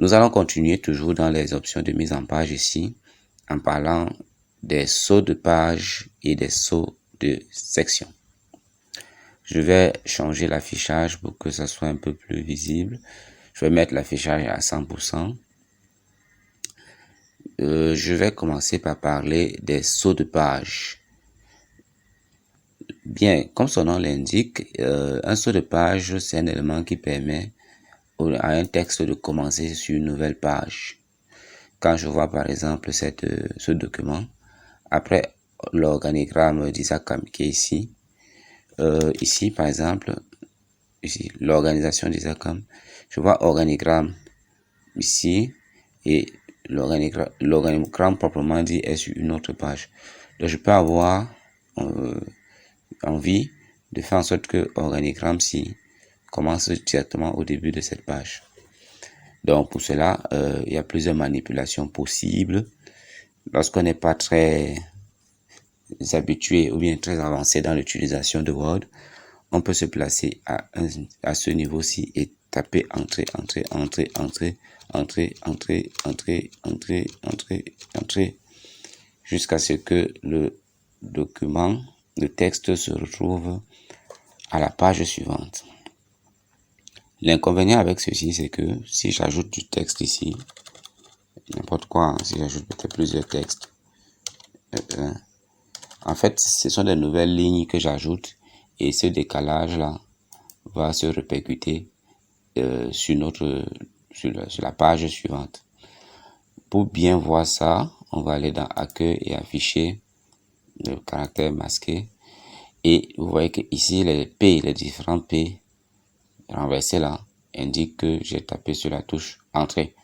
Nous allons continuer toujours dans les options de mise en page ici, en parlant des sauts de page et des sauts de section. Je vais changer l'affichage pour que ça soit un peu plus visible. Je vais mettre l'affichage à 100%. Je vais commencer par parler des sauts de page. Bien, comme son nom l'indique, un saut de page, c'est un élément qui permet à un texte de commencer sur une nouvelle page. Quand je vois par exemple ce document, après l'organigramme d'Isaac qui est ici, ici par exemple, ici l'organisation d'Isaac, je vois organigramme ici et l'organigramme proprement dit est sur une autre page. Donc je peux avoir envie de faire en sorte que organigramme-ci commence directement au début de cette page. Donc pour cela, il y a plusieurs manipulations possibles. Lorsqu'on n'est pas très habitué ou bien très avancé dans l'utilisation de Word, on peut se placer à ce niveau-ci et taper entrée, entrée, entrée, entrée, entrée, entrée, entrée, entrée, entrée, entrée, jusqu'à ce que le document, le texte se retrouve à la page suivante. L'inconvénient avec ceci, c'est que si j'ajoute du texte ici, n'importe quoi, si j'ajoute peut-être plusieurs textes, en fait, ce sont des nouvelles lignes que j'ajoute et ce décalage-là va se répercuter sur la page suivante. Pour bien voir ça, on va aller dans Accueil et afficher le caractère masqué. Et vous voyez que ici, les différents P renversés là, indiquent que j'ai tapé sur la touche Entrée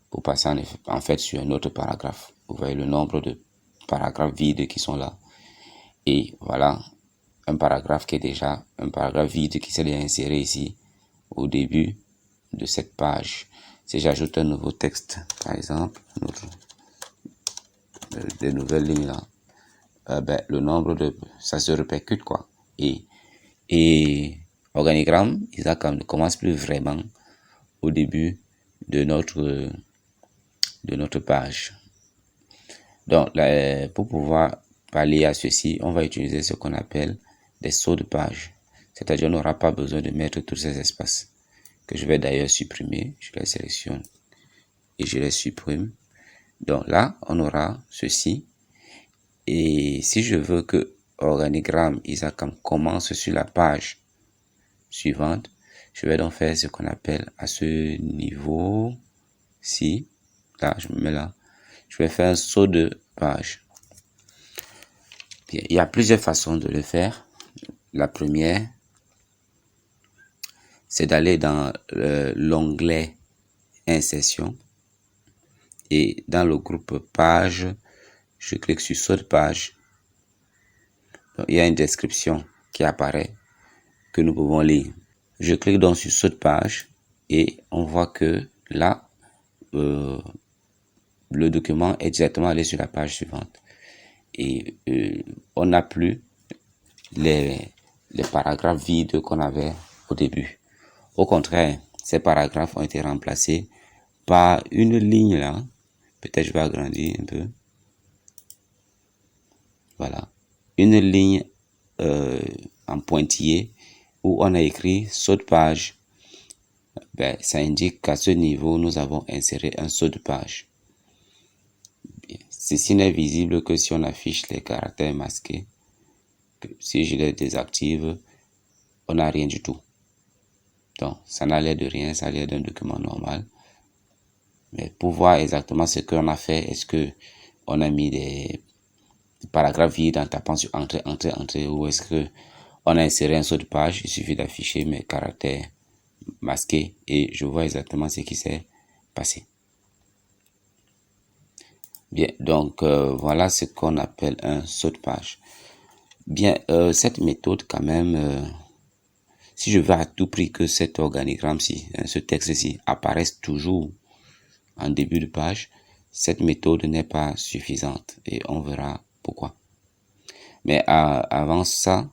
pour passer en fait sur un autre paragraphe. Vous voyez le nombre de paragraphes vides qui sont là. Et voilà, un paragraphe qui est déjà, un paragraphe vide qui s'est déjà inséré ici au début de cette page. Si j'ajoute un nouveau texte, par exemple, des nouvelles lignes là, le nombre de, ça se répercute quoi. Et organigramme, Isaac ne commence plus vraiment au début de notre page. Donc, là, pour pouvoir pallier à ceci, on va utiliser ce qu'on appelle des sauts de page. C'est-à-dire, on n'aura pas besoin de mettre tous ces espaces, que je vais d'ailleurs supprimer. Je les sélectionne et je les supprime. Donc là, on aura ceci. Et si je veux que organigramme Isaac commence sur la page suivante, je vais donc faire ce qu'on appelle à ce niveau-ci. Là, je me mets là. Je vais faire un saut de page. Bien, il y a plusieurs façons de le faire. La première, c'est d'aller dans l'onglet Insertion. Et dans le groupe Page, je clique sur Saut de page. Donc, il y a une description qui apparaît que nous pouvons lire. Je clique donc sur Saut de page et on voit que là, le document est directement allé sur la page suivante. Et on n'a plus les paragraphes vides qu'on avait au début. Au contraire, ces paragraphes ont été remplacés par une ligne là. Peut-être je vais agrandir un peu. Voilà. Une ligne en pointillé où on a écrit saut de page. Ça indique qu'à ce niveau, nous avons inséré un saut de page. Bien. Ceci n'est visible que si on affiche les caractères masqués. Si je les désactive, on n'a rien du tout. Donc, ça n'a l'air de rien, ça a l'air d'un document normal. Mais pour voir exactement ce qu'on a fait, est-ce que on a mis des paragraphes vides en tapant sur entrée, entrée, entrée, ou est-ce que on a inséré un saut de page, il suffit d'afficher mes caractères masqués et je vois exactement ce qui s'est passé. Bien, donc voilà ce qu'on appelle un saut de page. Bien, cette méthode quand même, si je veux à tout prix que cet organigramme-ci, ce texte-ci apparaisse toujours en début de page, cette méthode n'est pas suffisante et on verra pourquoi. Mais avant ça,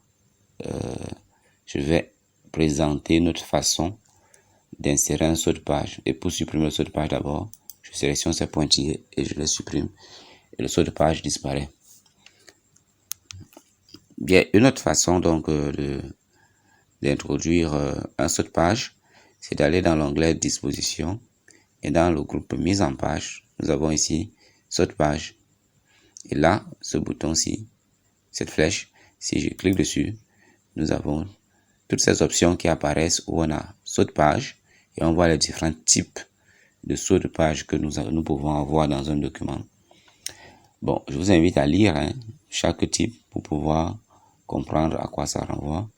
je vais présenter notre façon d'insérer un saut de page. Et pour supprimer le saut de page d'abord, je sélectionne ces pointillés et je les supprime. Et le saut de page disparaît. Bien, une autre façon donc d'introduire un saut de page, c'est d'aller dans l'onglet disposition et dans le groupe mise en page, nous avons ici saut de page. Et là, ce bouton-ci, cette flèche, si je clique dessus, nous avons toutes ces options qui apparaissent où on a saut de page et on voit les différents types de saut de page que nous pouvons avoir dans un document. Bon, je vous invite à lire chaque type pour pouvoir comprendre à quoi ça renvoie.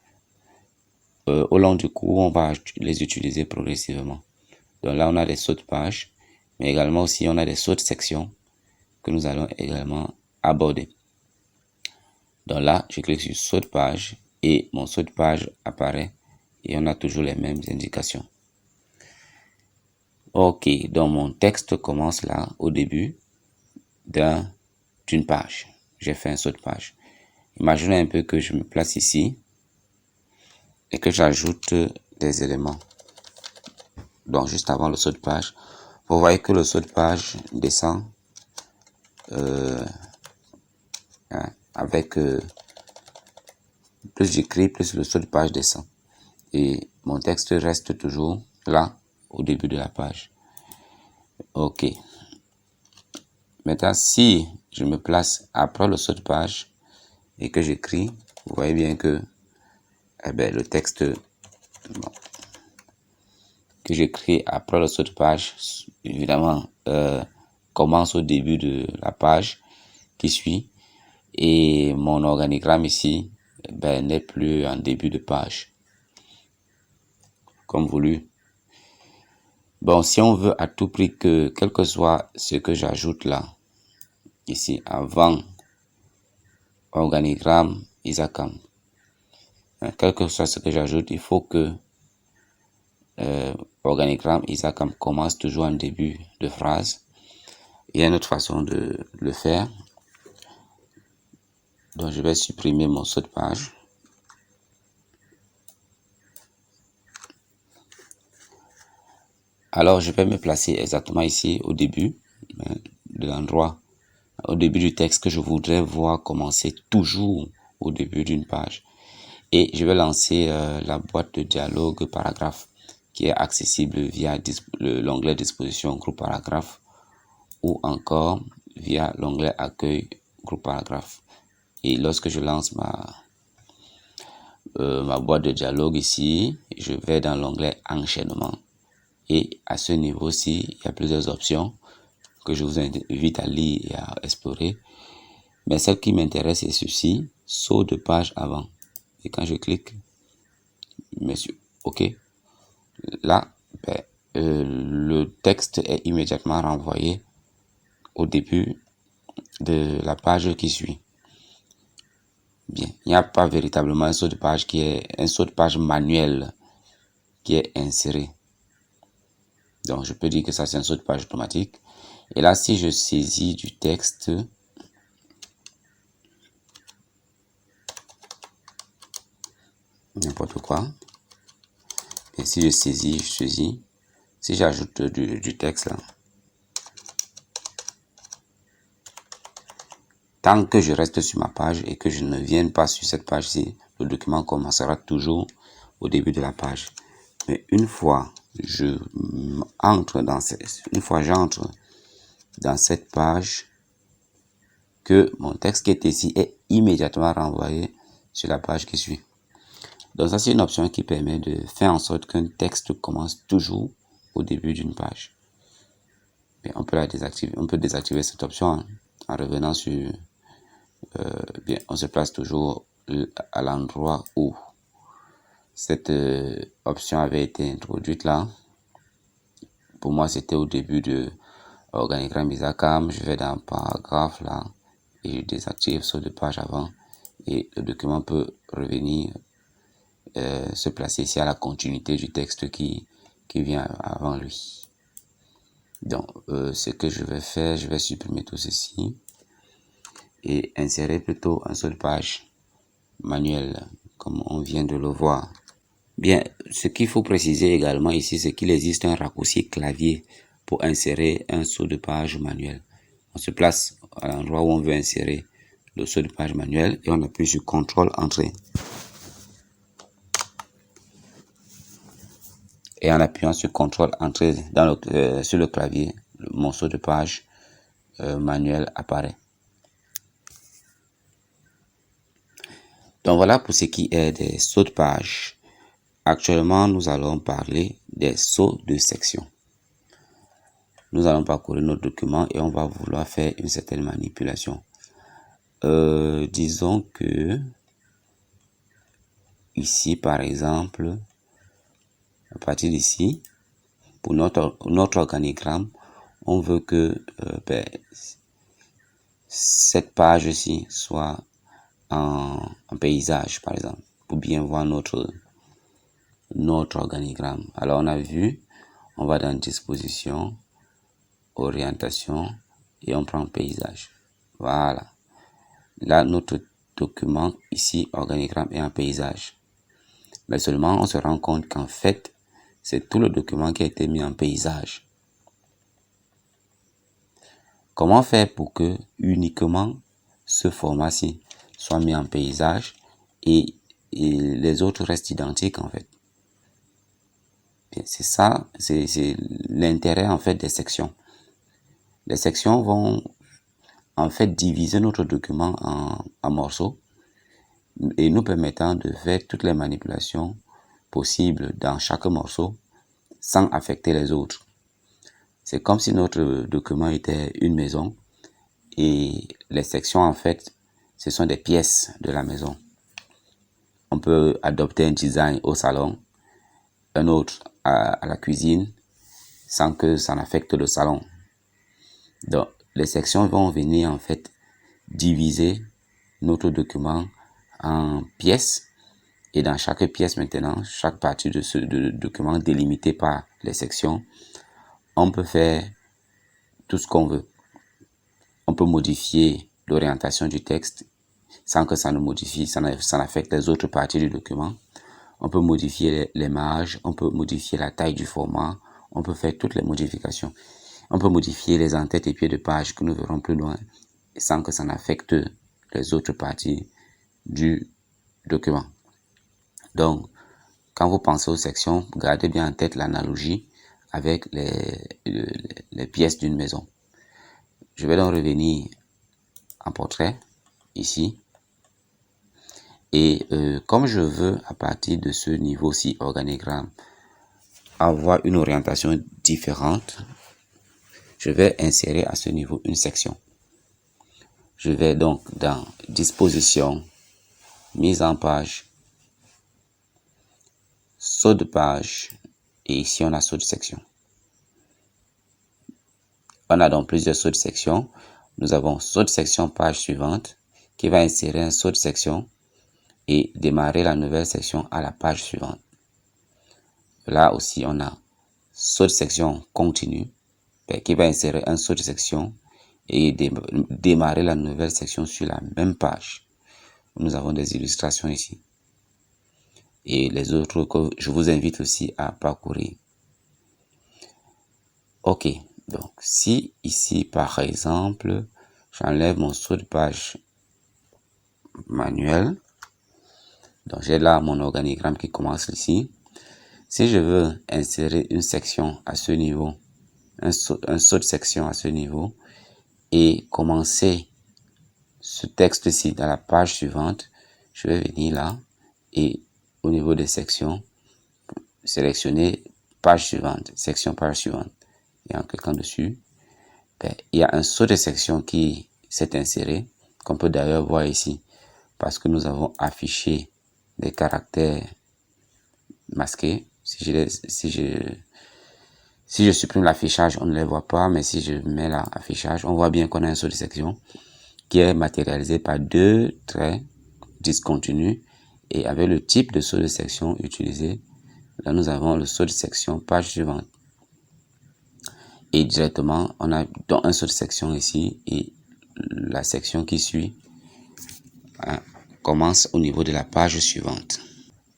Au long du cours, on va les utiliser progressivement. Donc là, on a des sauts de page, mais également aussi, on a des sauts de section que nous allons également aborder. Donc là, je clique sur saut de page et mon saut de page apparaît et on a toujours les mêmes indications. Ok, donc mon texte commence là, au début d'une page. J'ai fait un saut de page. Imaginez un peu que je me place ici et que j'ajoute des éléments. Donc juste avant le saut de page, vous voyez que le saut de page descend avec plus j'écris, plus le saut de page descend. Et mon texte reste toujours là au début de la page. Ok. Maintenant, si je me place après le saut de page et que j'écris, vous voyez bien que le texte que j'écris après le saut de page, évidemment, commence au début de la page qui suit et mon organigramme ici n'est plus en début de page comme voulu. Bon, si on veut à tout prix que, quel que soit ce que j'ajoute là, ici, avant organigramme ISACAM, quel que soit ce que j'ajoute, il faut que organigramme ISACAM commence toujours en début de phrase. Il y a une autre façon de le faire. Donc, je vais supprimer mon saut de page. Alors, je vais me placer exactement ici au début de l'endroit, au début du texte que je voudrais voir commencer toujours au début d'une page. Et je vais lancer la boîte de dialogue paragraphe qui est accessible via l'onglet disposition groupe paragraphe ou encore via l'onglet accueil groupe paragraphe. Et lorsque je lance ma boîte de dialogue ici, je vais dans l'onglet enchaînement. Et à ce niveau-ci, il y a plusieurs options que je vous invite à lire et à explorer. Mais celle qui m'intéresse c'est ceci, saut de page avant. Et quand je clique, monsieur, OK, là, le texte est immédiatement renvoyé au début de la page qui suit. Bien, il n'y a pas véritablement un saut de page qui est un saut de page manuel qui est inséré. Donc, je peux dire que ça, c'est un saut de page automatique. Et là, si je saisis du texte, n'importe quoi, et si je saisis, si j'ajoute du texte là, tant que je reste sur ma page et que je ne vienne pas sur cette page-ci, le document commencera toujours au début de la page. Mais une fois j'entre dans cette page, que mon texte qui est ici est immédiatement renvoyé sur la page qui suit. Donc ça, c'est une option qui permet de faire en sorte qu'un texte commence toujours au début d'une page. Mais on peut la désactiver. On peut désactiver cette option en revenant sur... on se place toujours à l'endroit où cette option avait été introduite là. Pour moi, c'était au début de organigramme ISACAM. Je vais dans paragraphe là et je désactive saut de page avant et le document peut revenir se placer ici à la continuité du texte qui vient avant lui. Donc, ce que je vais faire, je vais supprimer tout ceci et insérer plutôt un saut de page manuel comme on vient de le voir. Bien, ce qu'il faut préciser également ici, c'est qu'il existe un raccourci clavier pour insérer un saut de page manuel. On se place à l'endroit où on veut insérer le saut de page manuel et on appuie sur CTRL Entrée. Et en appuyant sur CTRL Entrée sur le clavier, mon saut de page manuel apparaît. Donc voilà pour ce qui est des sauts de page. Actuellement, nous allons parler des sauts de section. Nous allons parcourir notre document et on va vouloir faire une certaine manipulation. Disons que ici, par exemple, à partir d'ici, pour notre organigramme, on veut que cette page-ci soit en paysage, par exemple, pour bien voir notre organigramme. Alors, on a vu, on va dans disposition, orientation, et on prend paysage. Voilà. Là, notre document, ici, organigramme est en paysage. Mais seulement, on se rend compte qu'en fait, c'est tout le document qui a été mis en paysage. Comment faire pour que uniquement ce format-ci soit mis en paysage et les autres restent identiques en fait? C'est ça, c'est l'intérêt en fait des sections. Les sections vont en fait diviser notre document en morceaux et nous permettant de faire toutes les manipulations possibles dans chaque morceau sans affecter les autres. C'est comme si notre document était une maison et les sections en fait ce sont des pièces de la maison. On peut adopter un design au salon, un autre à la cuisine sans que ça n'affecte le salon. Donc les sections vont venir en fait diviser notre document en pièces et dans chaque pièce maintenant, chaque partie de ce document délimité par les sections, on peut faire tout ce qu'on veut. On peut modifier l'orientation du texte sans que ça ne modifie, ça n'affecte les autres parties du document. On peut modifier les marges, on peut modifier la taille du format, on peut faire toutes les modifications. On peut modifier les en-têtes et pieds de page que nous verrons plus loin sans que ça n'affecte les autres parties du document. Donc, quand vous pensez aux sections, gardez bien en tête l'analogie avec les pièces d'une maison. Je vais donc revenir en portrait, ici. Et comme je veux, à partir de ce niveau-ci, organigramme, avoir une orientation différente, je vais insérer à ce niveau une section. Je vais donc dans disposition, mise en page, saut de page, et ici on a saut de section. On a donc plusieurs sauts de section. Nous avons saut de section page suivante qui va insérer un saut de section et démarrer la nouvelle section à la page suivante. Là aussi, on a saut de section continu qui va insérer un saut de section et démarrer la nouvelle section sur la même page. Nous avons des illustrations ici. Et les autres que je vous invite aussi à parcourir. Ok, donc si ici par exemple, j'enlève mon saut de page manuel, donc j'ai là mon organigramme qui commence ici. Si je veux insérer une section à ce niveau, un saut de section à ce niveau et commencer ce texte-ci dans la page suivante, je vais venir là et au niveau des sections, sélectionner page suivante, section page suivante. Et en cliquant dessus, il y a un saut de section qui s'est inséré, qu'on peut d'ailleurs voir ici, parce que nous avons affiché des caractères masqués. Si je supprime l'affichage, on ne les voit pas, mais si je mets l'affichage, on voit bien qu'on a un saut de section qui est matérialisé par deux traits discontinus et avec le type de saut de section utilisé. Là, nous avons le saut de section page suivante. Et directement, on a donc un saut de section ici et la section qui suit commence au niveau de la page suivante.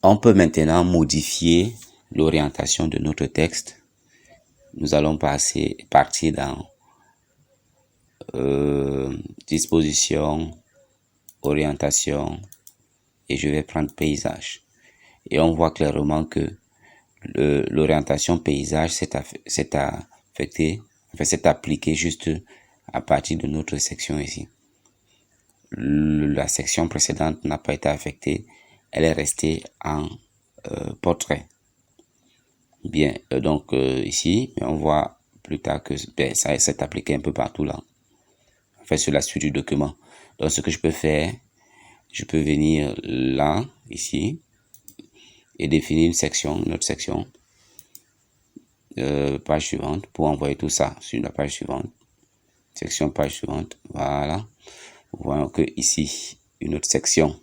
On peut maintenant modifier l'orientation de notre texte. Nous allons partir dans disposition, orientation, et je vais prendre paysage. Et on voit clairement que l'orientation paysage s'est appliquée juste à partir de notre section ici. La section précédente n'a pas été affectée, elle est restée en portrait. Bien, donc ici, on voit plus tard que ça s'est appliqué un peu partout là. En fait, sur la suite du document. Donc, ce que je peux faire, je peux venir là, ici, et définir une autre section, page suivante, pour envoyer tout ça sur la page suivante. Section, page suivante, voilà. Vous voyez que ici, une autre section,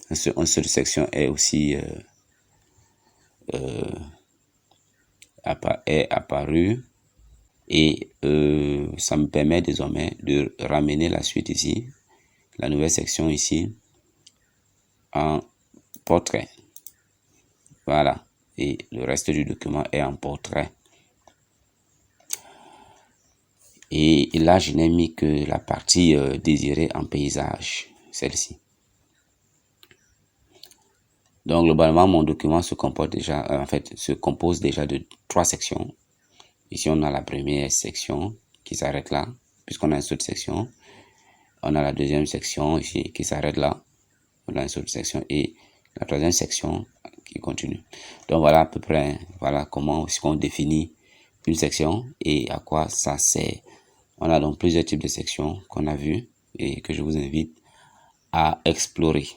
une seule section est aussi est apparue. Et ça me permet désormais de ramener la suite ici, la nouvelle section ici, en portrait. Voilà. Et le reste du document est en portrait. Et là, je n'ai mis que la partie désirée en paysage, celle-ci. Donc, globalement, mon document se compose déjà de 3 sections. Ici, on a la première section qui s'arrête là, puisqu'on a une seule section. On a la deuxième section ici qui s'arrête là. On a une seule section et la troisième section qui continue. Donc voilà à peu près, voilà comment on définit une section et à quoi ça sert. On a donc plusieurs types de sections qu'on a vues et que je vous invite à explorer.